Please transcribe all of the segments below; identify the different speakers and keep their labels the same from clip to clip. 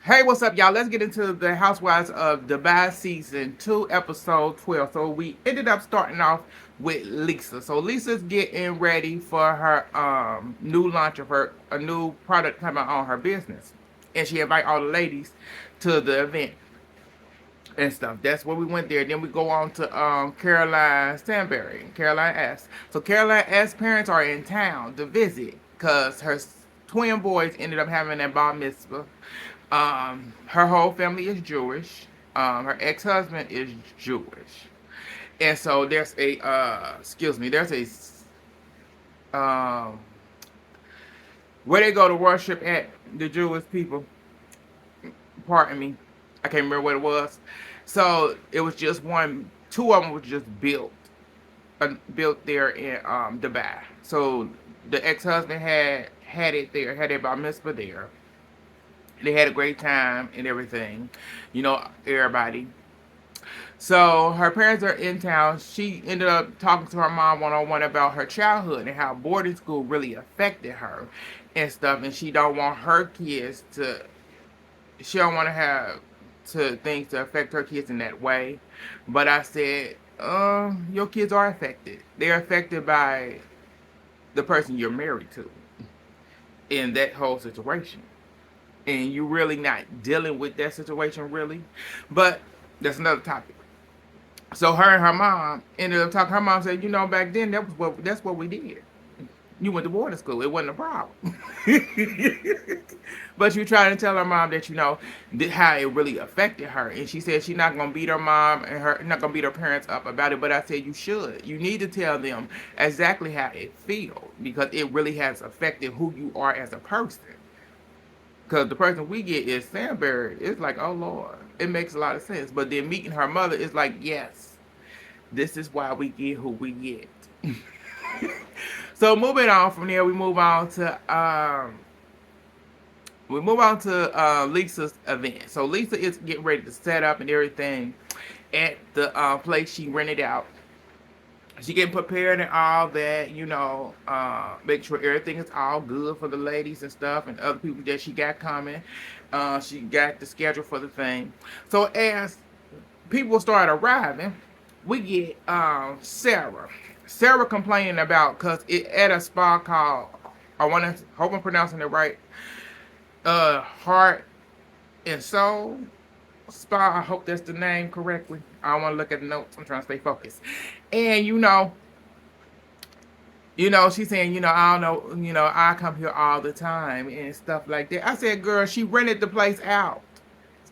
Speaker 1: Hey, what's up, y'all? Let's get into the Housewives of Dubai Season 2, Episode 12. So we ended up starting off with Lisa. So Lisa's getting ready for her new launch of her a new product coming on her business. And she invite all the ladies to the event and stuff. That's where we went there. Then we go on to Caroline Stanberry, Caroline S. So Caroline S. parents are in town to visit because her twin boys ended up having a bar mitzvah. Her whole family is Jewish. Her ex-husband is Jewish, and so there's a there's a where they go to worship at, the Jewish people. Pardon me, I can't remember what it was. So it was just one, two of them was just built there in Dubai. So the ex-husband had it there, had it bar mitzvah there. They had a great time and everything, everybody. So her parents are in town. She ended up talking to her mom one-on-one about her childhood and how boarding school really affected her and stuff. And she don't want her kids to. She don't want to have to things to affect her kids in that way. But I said, your kids are affected. They're affected by the person you're married to in that whole situation. And you really not dealing with that situation really. But that's another topic. So her and her mom ended up talking. Her mom said, back then that's what we did. You went to boarding school. It wasn't a problem. But you trying to tell her mom that how it really affected her, and she said she's not gonna beat her mom and her not gonna beat her parents up about it. But I said you should. You need to tell them exactly how it feels because it really has affected who you are as a person. Because the person we get is Sandberry. It's like, oh Lord, it makes a lot of sense. But then meeting her mother is like, yes, this is why we get who we get. So moving on from there, we move on to Lisa's event. So Lisa is getting ready to set up and everything at the place she rented out. She getting prepared and all that, make sure everything is all good for the ladies and stuff and other people that she got coming. She got the schedule for the thing. So as people start arriving, we get Sarah. Sarah complaining about because it at a spa called, hope I'm pronouncing it right, Heart and Soul Spa. I hope that's the name correctly. I don't want to look at the notes. I'm trying to stay focused. And she's saying, I don't know, I come here all the time and stuff like that. I said, girl, she rented the place out.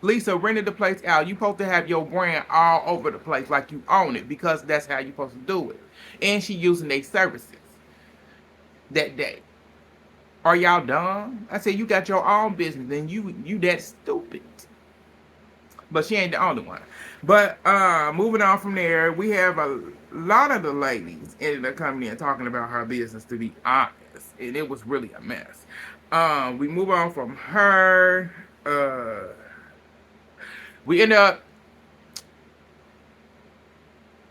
Speaker 1: Lisa rented the place out. You supposed to have your brand all over the place like you own it because that's how you supposed to do it. And she using their services that day. Are y'all dumb? I said, you got your own business and you that stupid. But she ain't the only one. But moving on from there, we have a lot of the ladies ended up coming in talking about her business, to be honest. And it was really a mess. We move on from her. We end up,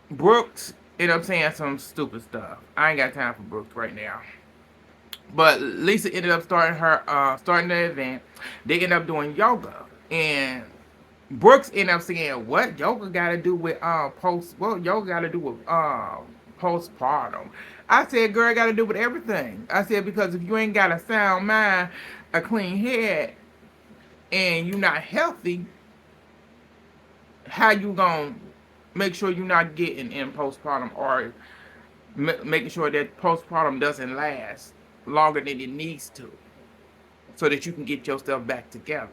Speaker 1: Brooks ended up saying some stupid stuff. I ain't got time for Brooks right now. But Lisa ended up starting the event. They ended up doing yoga. And Brooks ended up saying, what yoga got to do with yoga got to do with postpartum. I said, girl, got to do with everything. I said, because if you ain't got a sound mind, a clean head, and you're not healthy, how you gonna make sure you're not getting in postpartum or making sure that postpartum doesn't last longer than it needs to so that you can get yourself back together?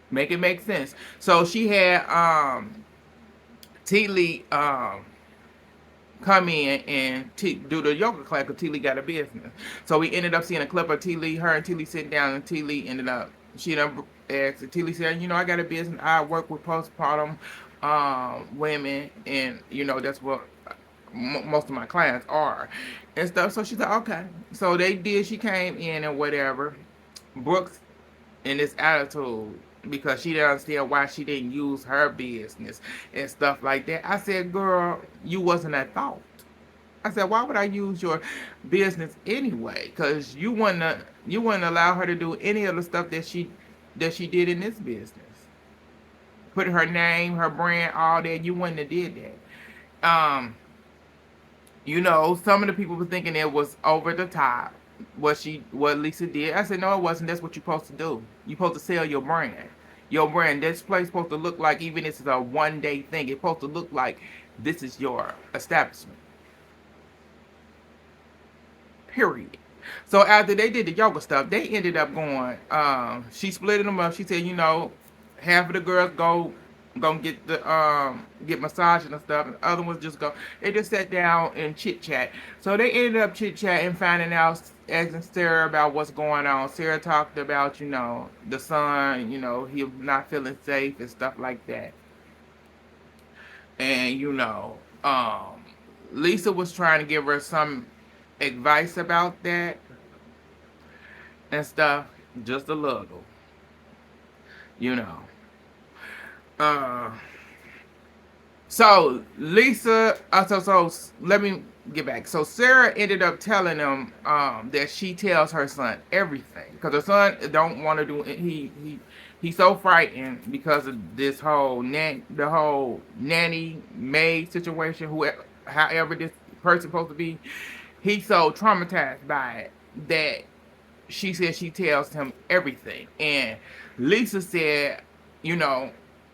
Speaker 1: Make it make sense. So she had T. Lee come in and do the yoga class because T. Lee got a business. So we ended up seeing a clip of T. Lee, her and T. Lee sitting down, and T. Lee ended up, she asked, T. Lee said, I got a business. I work with postpartum women, and that's what most of my clients are and stuff. So she said, okay. So they did. She came in and whatever. Brooks in this attitude because she didn't understand why she didn't use her business and stuff like that. I said, girl, you wasn't at fault. I said, why would I use your business anyway? Because you wouldn't allow her to do any of the stuff that she that she did in this business. Put her name, her brand, all that. You wouldn't have did that. Some of the people were thinking it was over the top what Lisa did. I said, no, it wasn't. That's what you're supposed to do. You're supposed to sell your brand. Your brand. This place supposed to look like, even if it's a 1 day thing, it's supposed to look like this is your establishment. Period. So after they did the yoga stuff, they ended up going. She split them up. She said, half of the girls gonna get massages and stuff, and the other ones just go. They just sat down and chit chat. So they ended up chit chatting, finding out, asking Sarah about what's going on. Sarah talked about the son, he not feeling safe and stuff like that, and Lisa was trying to give her some advice about that and stuff, just a little, you know. Uh, so Lisa, so let me get back. So Sarah ended up telling them that she tells her son everything because her son don't want to do. He's so frightened because of this whole the whole nanny maid situation. However this person supposed to be, he's so traumatized by it that she said she tells him everything. And Lisa said,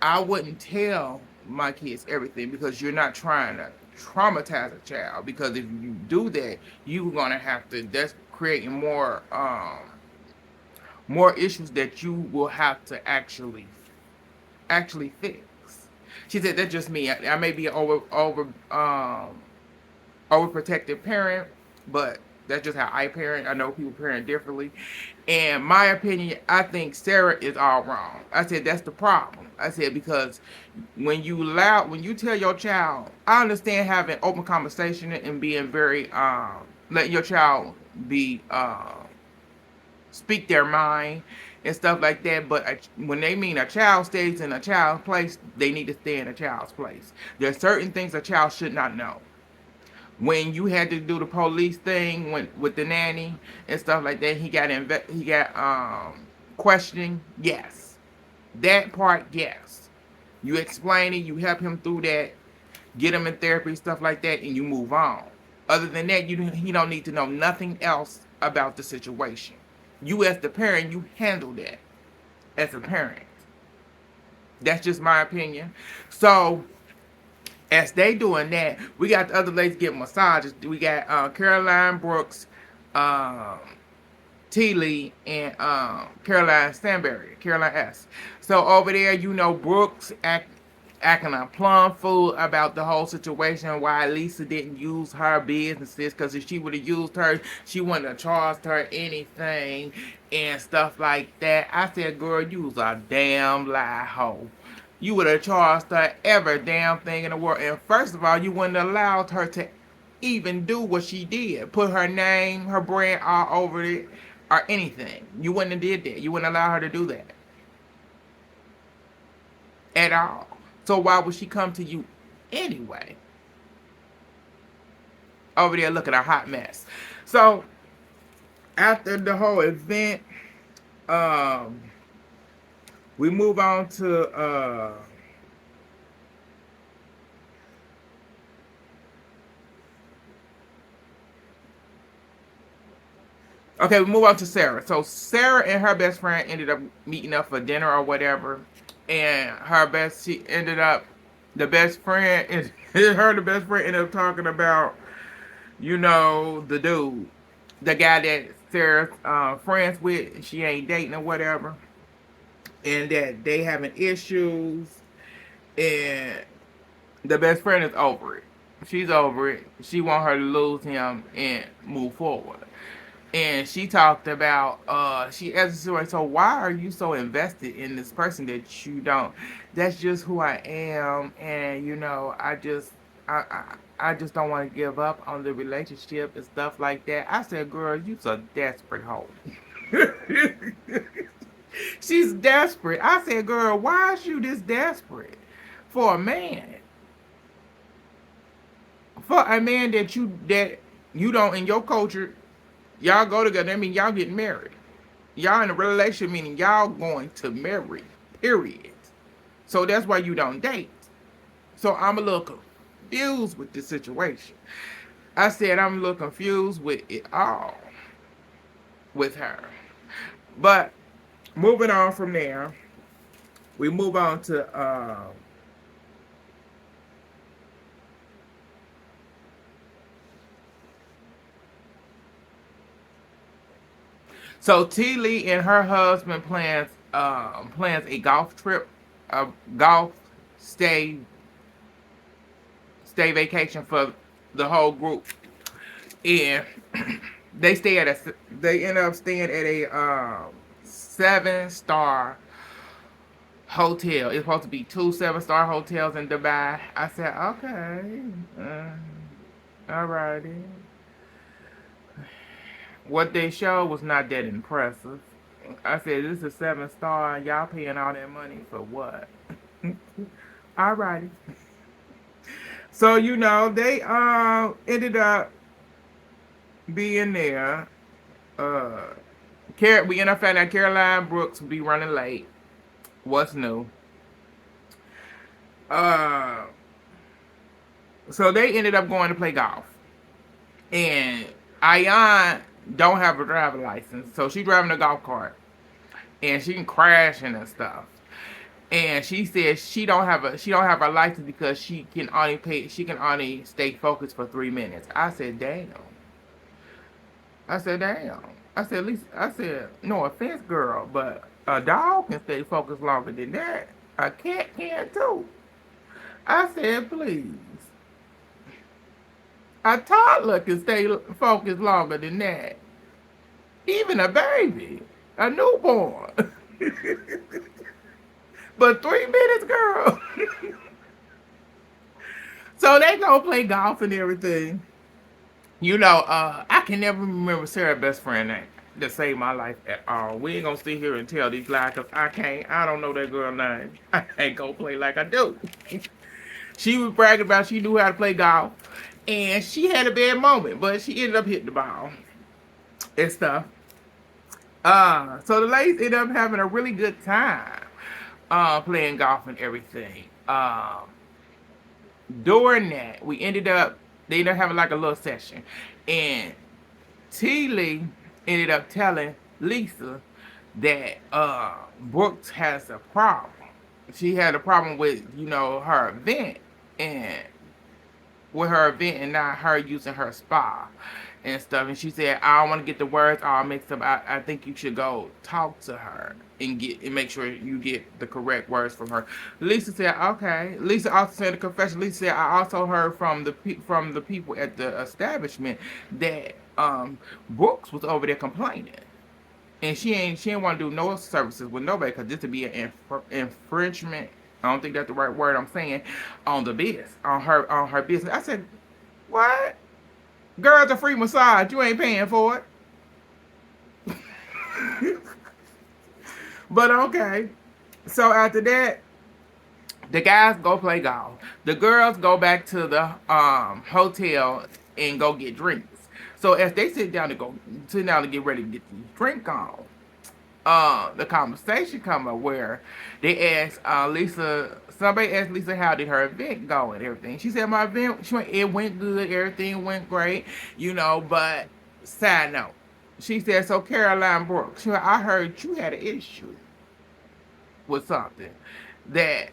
Speaker 1: I wouldn't tell my kids everything because you're not trying to traumatize a child. Because if you do that, you're gonna have to. That's creating more issues that you will have to actually fix. She said that's just me. I may be an overprotective parent, but that's just how I parent. I know people parent differently. And my opinion, I think Sarah is all wrong. I said that's the problem. I said because when you tell your child, I understand having open conversation and being very letting your child be speak their mind and stuff like that. But when they mean a child stays in a child's place, they need to stay in a child's place. There are certain things a child should not know. When you had to do the police thing with the nanny and stuff like that, he got questioning. Yes, that part. Yes, you explain it, you help him through that, get him in therapy, stuff like that, and you move on. Other than that, he don't need to know nothing else about the situation. You as the parent, you handle that as a parent. That's just my opinion. So as they doing that, we got the other ladies getting massages. We got Caroline Brooks, T. Lee, and Caroline Stanberry, Caroline S. So over there, Brooks acting a plum fool about the whole situation, why Lisa didn't use her businesses, because if she would have used her, she wouldn't have charged her anything and stuff like that. I said, girl, you was a damn lie hoe. You would have charged her every damn thing in the world. And first of all, you wouldn't have allowed her to even do what she did. Put her name, her brand all over it, or anything. You wouldn't have did that. You wouldn't allow her to do that. At all. So why would she come to you anyway? Over there looking a hot mess. So after the whole event, we move on to okay, we move on to Sarah. So Sarah and her best friend ended up meeting up for dinner or whatever. And the best friend ended up talking about, the dude, the guy that Sarah's friends with, she ain't dating or whatever. And that they having issues, and the best friend is over it. She's over it. She want her to lose him and move forward. And she talked about she asked her, so why are you so invested in this person that you don't? That's just who I am, and I just don't want to give up on the relationship and stuff like that. I said, girl, you's a desperate hoe. She's desperate. I said, girl, why is you this desperate for a man? For a man that you don't, in your culture, y'all go together. I mean, y'all getting married. Y'all in a relationship, meaning y'all going to marry, period. So that's why you don't date. So I'm a little confused with this situation. I said I'm a little confused with it all with her. But moving on from there, we move on to so T Lee and her husband plans a golf trip, a golf stay stay vacation for the whole group, and they end up staying at a 7-star hotel. It's supposed to be two 7-star hotels in Dubai. I said, okay, alrighty. What they showed was not that impressive. I said, this is 7-star, and y'all paying all that money for what? Alrighty. So they ended up being there. Uh, we ended up finding out Caroline Brooks would be running late. What's new? Uh, so they ended up going to play golf, and Ayan don't have a driver license, so she driving a golf cart, and she can crashing and stuff. And she says she don't have a license because she can only stay focused for 3 minutes. I said, damn. I said, damn. I said, at least I said, no offense, girl, but a dog can stay focused longer than that. A cat can too. I said, please. A toddler can stay focused longer than that. Even a baby, a newborn. But 3 minutes, girl. So they gonna play golf and everything. I can never remember Sarah's best friend name that saved my life at all. We ain't gonna sit here and tell these lies because I don't know that girl name. I ain't gonna play like I do. She was bragging about she knew how to play golf. And she had a bad moment, but she ended up hitting the ball and stuff. So the ladies ended up having a really good time playing golf and everything. During that, they ended up having like a little session. And T. Lee ended up telling Lisa that Brooks has a problem. She had a problem with, her event and not her using her spa and stuff. And she said, I don't want to get the words all mixed up. I think you should go talk to her and make sure you get the correct words from her. Lisa said, okay. Lisa also said a confession. Lisa said, I also heard from the people at the establishment that Brooks was over there complaining. And she ain't want to do no services with nobody because this would be an infringement. I don't think that's the right word I'm saying on the business, on her business. I said, what? Girl's a free massage. You ain't paying for it. But okay. So after that, the guys go play golf. The girls go back to the hotel and go get drinks. So as they sit down to get ready to get the drink on, the conversation come up where they asked somebody asked Lisa how did her event go and everything. She said my event, it went good, everything went great, but side note, she said, so Caroline Brooks, I heard you had an issue with something that,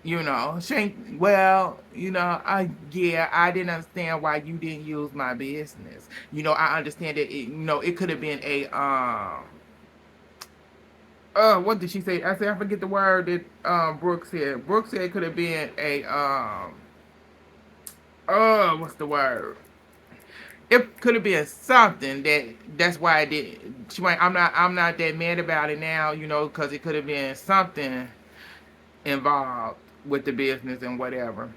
Speaker 1: she ain't, I didn't understand why you didn't use my business. I understand that it could have been a what did she say? I forget the word that Brooks said. Brooks said it could have been a what's the word? It could have been something that's why I did. She went, I'm not that mad about it now, because it could have been something involved with the business and whatever.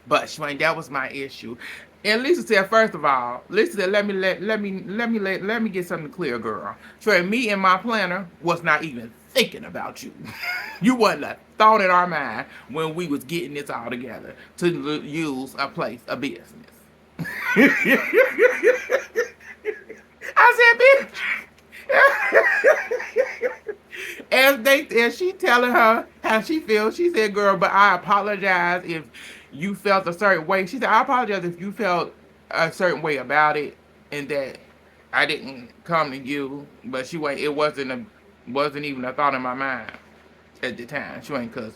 Speaker 1: But she went, that was my issue. And Lisa said, first of all, Lisa said, let me get something clear, girl. So me and my planner was not even thinking about you. You wasn't a thought in our mind when we was getting this all together to use a business. I said, bitch, As she telling her how she feels, she said, "Girl, but I apologize if you felt a certain way." She said, "I apologize if you felt a certain way about it, and that I didn't come to you." But she went. It wasn't even a thought in my mind at the time. She went because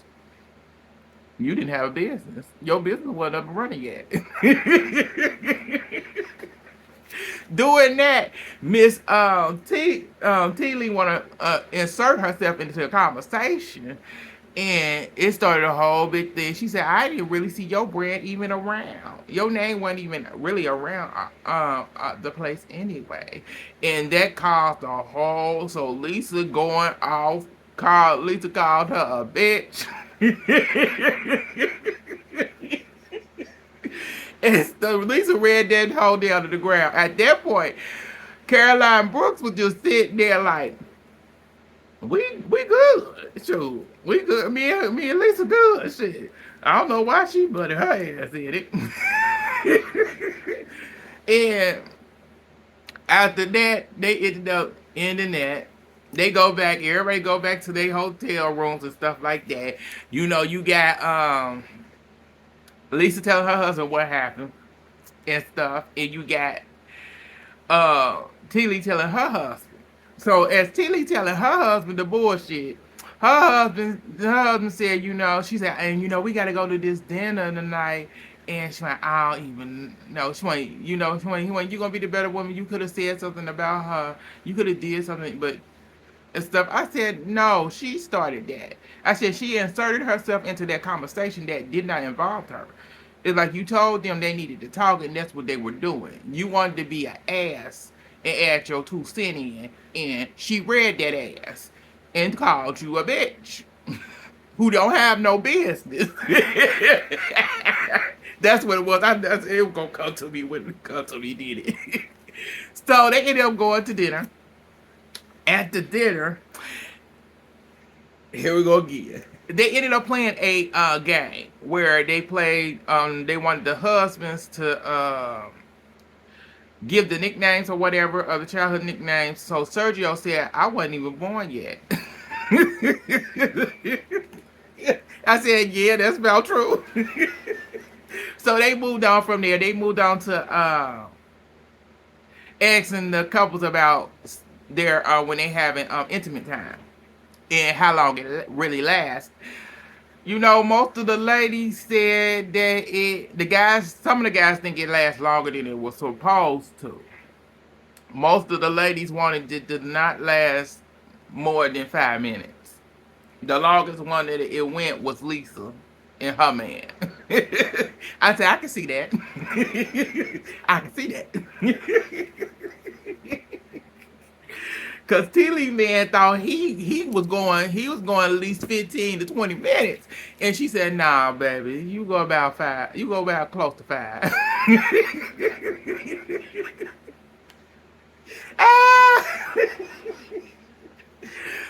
Speaker 1: you didn't have a business. Your business wasn't up and running yet. Doing that, Miss T Lee wanna insert herself into the conversation, and it started a whole big thing. She said, "I didn't really see your brand even around. Your name wasn't even really around the place anyway," and that caused a whole. So Lisa going off. Lisa called her a bitch. And so Lisa read that whole down to the ground. At that point, Caroline Brooks was just sitting there like, we good. Shoot. We good. Me and Lisa good. Shit. I don't know why she butted her ass in it. And after that, they ended up ending that. They go back, everybody go back to their hotel rooms and stuff like that. You got Lisa telling her husband what happened and stuff, and you got T Lee telling her husband. So as T Lee telling her husband the bullshit, her husband said, she said, and we gotta go to this dinner tonight. And she went, I don't even know. She went, you gonna be the better woman. You could have said something about her. You could have did something, but and stuff. I said, no, she started that. I said she inserted herself into that conversation that did not involve her. It's like you told them they needed to talk, and that's what they were doing. You wanted to be an ass and add your 2 cents in, and she read that ass and called you a bitch who don't have no business. That's what it was. It was gonna come to me when it come to me, did it? So they ended up going to dinner. At the dinner, here we go again. They ended up playing a game where they played. They wanted the husbands to give the nicknames or whatever of the childhood nicknames. So Sergio said, "I wasn't even born yet." I said, "Yeah, that's about true." So they moved on from there. They moved on to asking the couples about their when they having intimate time and how long it really lasts. Most of the ladies said that some of the guys think it lasts longer than it was supposed to. Most of the ladies wanted it to not last more than 5 minutes. The longest one that it went was Lisa and her man. I said, I can see that. I can see that. Cause T Lee man thought he was going at least 15 to 20 minutes. And she said, nah, baby, you go about 5. You go about close to 5.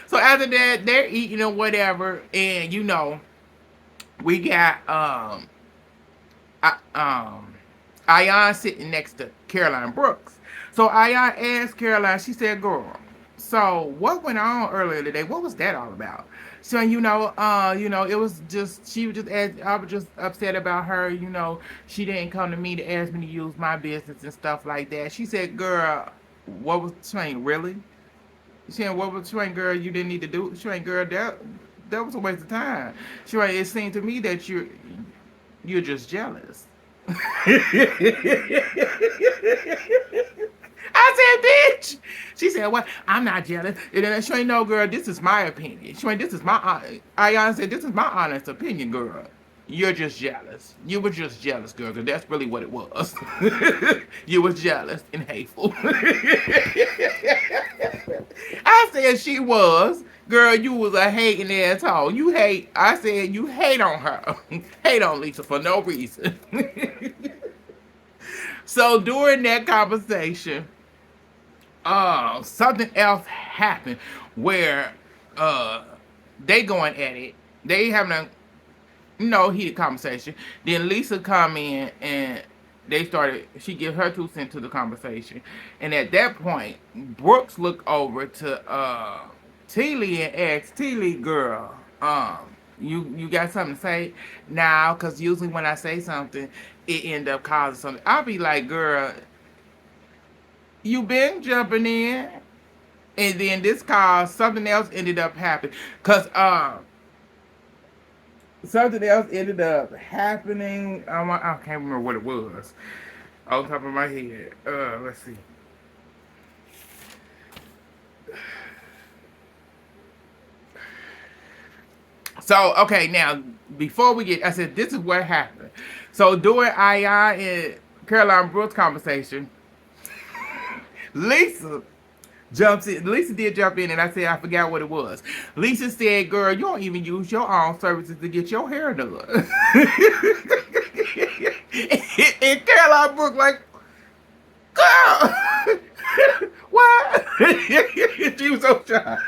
Speaker 1: So after that, they're eating or whatever, and we got Ayan sitting next to Caroline Brooks. So Ayan asked Caroline, she said, "Girl, so what went on earlier today? What was that all about?" So it was just I was just upset about her. She didn't come to me to ask me to use my business and stuff like that. She said, "Girl, what was Train really?" She said, "What was Train, girl? You didn't need to do Train, girl. That was a waste of time." She said, "It seemed to me that you're just jealous." I said, "Bitch." She said, "What? I'm not jealous." And then she ain't, "No, girl, this is my opinion." She went, "This is my I said, "This is my honest opinion, girl. You're just jealous. You were just jealous, girl, because that's really what it was." You was jealous and hateful. I said she was. Girl, you was a hating asshole. You hate. I said you hate on her. Hate on Lisa for no reason. So during that conversation, something else happened where they going at it. They having a heated conversation. Then Lisa come in and she gave her 2 cents to the conversation. And at that point, Brooks looked over to T Lee and asked T Lee, girl, you got something to say now? Because usually when I say something, it end up causing something. I'll be like, girl, you been jumping in. And then this caused something else ended up happening. Because something else ended up happening. I can't remember what it was. On top of my head. Let's see. So, okay, now, before we get, I said, this is what happened. So, during Aya and Caroline Brooks' conversation, Lisa jumps in. Lisa did jump in, and I said, I forgot what it was. Lisa said, girl, you don't even use your own services to get your hair done. And Caroline Brooks, like, girl, what? She was so shocked.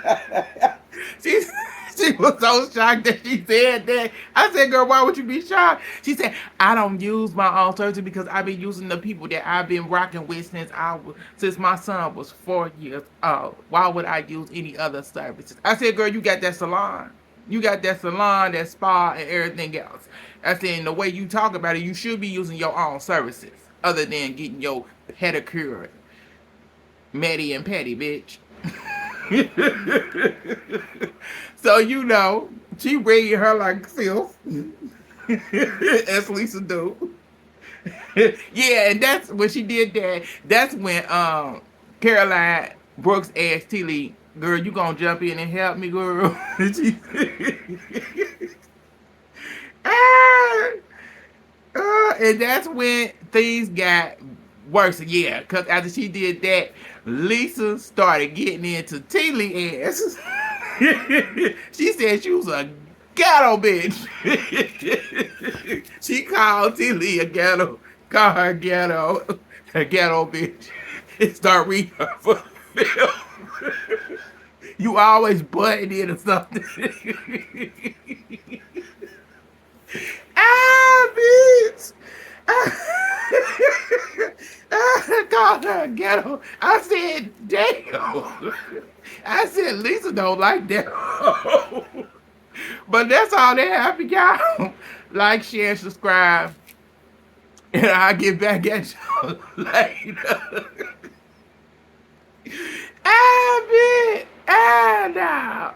Speaker 1: She was so shocked that she said that. I said, girl, why would you be shocked? She said, I don't use my own services because I've been using the people that I've been rocking with since my son was 4 years old. Why would I use any other services? I said, girl, you got that salon. You got that salon, that spa, and everything else. I said, the way you talk about it, you should be using your own services other than getting your pedicure. Maddie and Patty, bitch. So, you know, she bringing her like filth. As Lisa do. Yeah, and that's when she did that. That's when Caroline Brooks asked T Lee, girl, you gonna jump in and help me, girl? And that's when things got worse. Yeah, because after she did that, Lisa started getting into T Lee ass. She said she was a ghetto bitch. She called T Lee a ghetto. Called her ghetto. A ghetto bitch. And start reading her for film. You always butting in or something. Bitch. I called her a ghetto. I said, damn. I said, Lisa don't like that. But that's all they have for y'all. Like, share, and subscribe. And I'll get back at you later. Bitch. No.